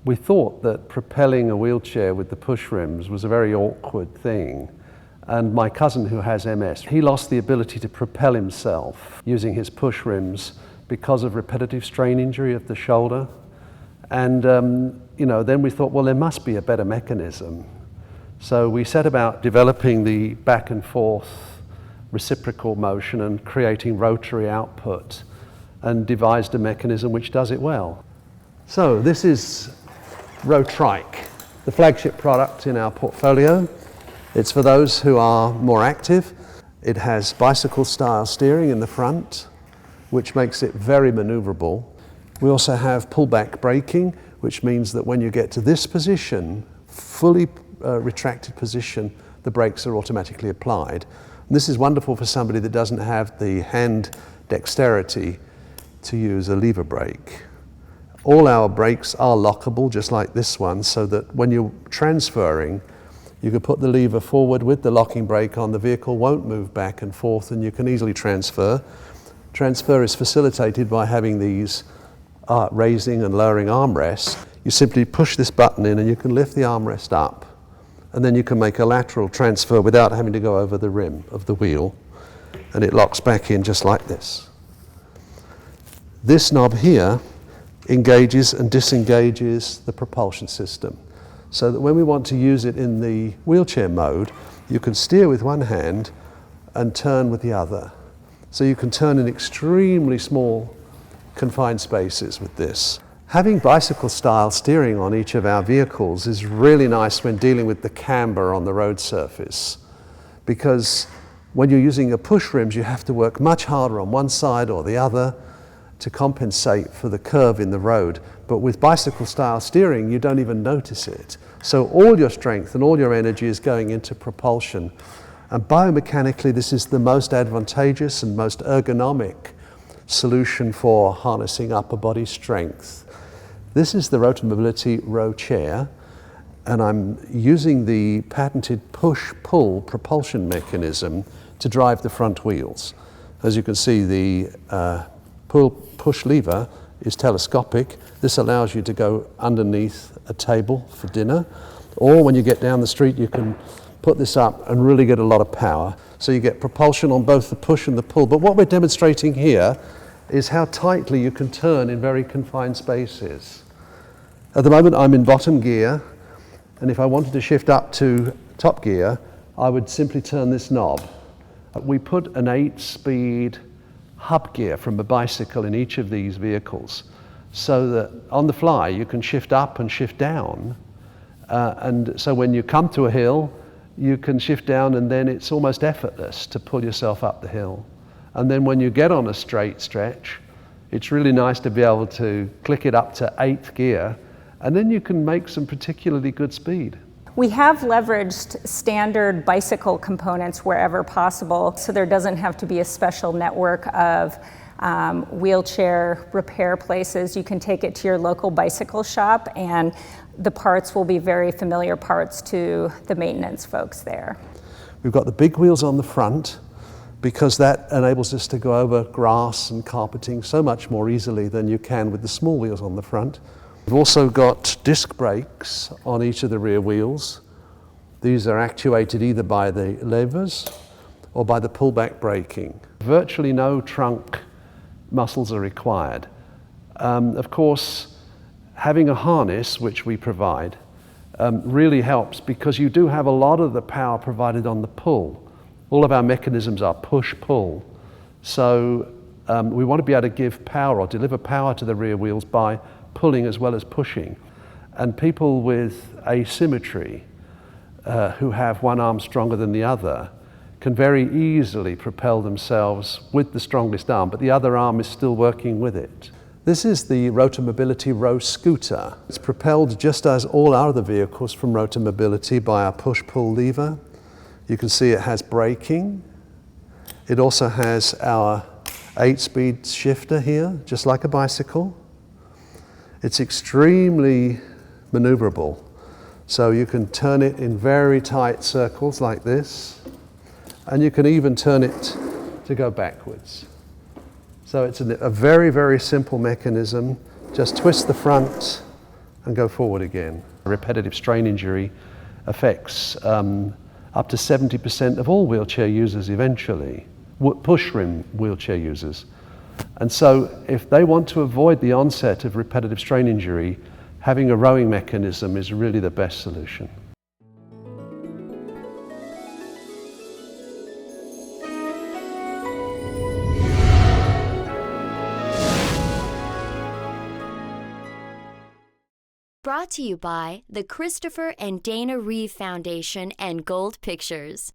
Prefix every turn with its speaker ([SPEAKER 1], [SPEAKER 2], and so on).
[SPEAKER 1] We thought that propelling a wheelchair with the push rims was a very awkward thing. And my cousin who has MS, he lost the ability to propel himself using his push rims because of repetitive strain injury of the shoulder. And then we thought, well, there must be a better mechanism. So we set about developing the back and forth reciprocal motion and creating rotary output, and devised a mechanism which does it well. So this is Rotrike, the flagship product in our portfolio. It's for those who are more active. It has bicycle-style steering in the front, which makes it very maneuverable. We also have pullback braking, which means that when you get to this position, fully retracted position, the brakes are automatically applied. And this is wonderful for somebody that doesn't have the hand dexterity to use a lever brake. All our brakes are lockable, just like this one, so that when you're transferring, you can put the lever forward with the locking brake on, the vehicle won't move back and forth, and you can easily transfer. Transfer is facilitated by having these raising and lowering armrests. You simply push this button in and you can lift the armrest up, and then you can make a lateral transfer without having to go over the rim of the wheel, and it locks back in just like this. This knob here engages and disengages the propulsion system, so that when we want to use it in the wheelchair mode, you can steer with one hand and turn with the other. So you can turn in extremely small confined spaces with this. Having bicycle-style steering on each of our vehicles is really nice when dealing with the camber on the road surface, because when you're using a push rims, you have to work much harder on one side or the other to compensate for the curve in the road. But with bicycle-style steering, you don't even notice it. So all your strength and all your energy is going into propulsion. And biomechanically, this is the most advantageous and most ergonomic solution for harnessing upper body strength. This is the ROTA Mobility Row Chair, and I'm using the patented push-pull propulsion mechanism to drive the front wheels. As you can see, the push lever is telescopic. This allows you to go underneath a table for dinner, or when you get down the street, you can put this up and really get a lot of power. So you get propulsion on both the push and the pull. But what we're demonstrating here is how tightly you can turn in very confined spaces. At the moment, I'm in bottom gear, and if I wanted to shift up to top gear, I would simply turn this knob. We put an 8-speed hub gear from a bicycle in each of these vehicles, so that on the fly you can shift up and shift down, and so when you come to a hill you can shift down, and then it's almost effortless to pull yourself up the hill. And then when you get on a straight stretch, it's really nice to be able to click it up to 8th gear, and then you can make some particularly good speed.
[SPEAKER 2] We have leveraged standard bicycle components wherever possible, so there doesn't have to be a special network of wheelchair repair places. You can take it to your local bicycle shop, and the parts will be very familiar parts to the maintenance folks there.
[SPEAKER 1] We've got the big wheels on the front, because that enables us to go over grass and carpeting so much more easily than you can with the small wheels on the front. We've also got disc brakes on each of the rear wheels. These are actuated either by the levers or by the pullback braking. Virtually no trunk muscles are required. Of course, having a harness, which we provide, really helps, because you do have a lot of the power provided on the pull. All of our mechanisms are push-pull. So we want to be able to give power or deliver power to the rear wheels by pulling as well as pushing. And people with asymmetry, who have one arm stronger than the other, can very easily propel themselves with the strongest arm, but the other arm is still working with it. This is the ROTA Mobility Row Scooter. It's propelled just as all our other vehicles from ROTA Mobility by a push-pull lever. You can see it has braking. It also has our 8-speed shifter here, just like a bicycle. It's extremely maneuverable. So you can turn it in very tight circles like this, and you can even turn it to go backwards. So it's a very, very simple mechanism. Just twist the front and go forward again. Repetitive strain injury affects up to 70% of all wheelchair users eventually, push rim wheelchair users. And so if they want to avoid the onset of repetitive strain injury, having a rowing mechanism is really the best solution.
[SPEAKER 3] Brought to you by the Christopher and Dana Reeve Foundation and Gold Pictures.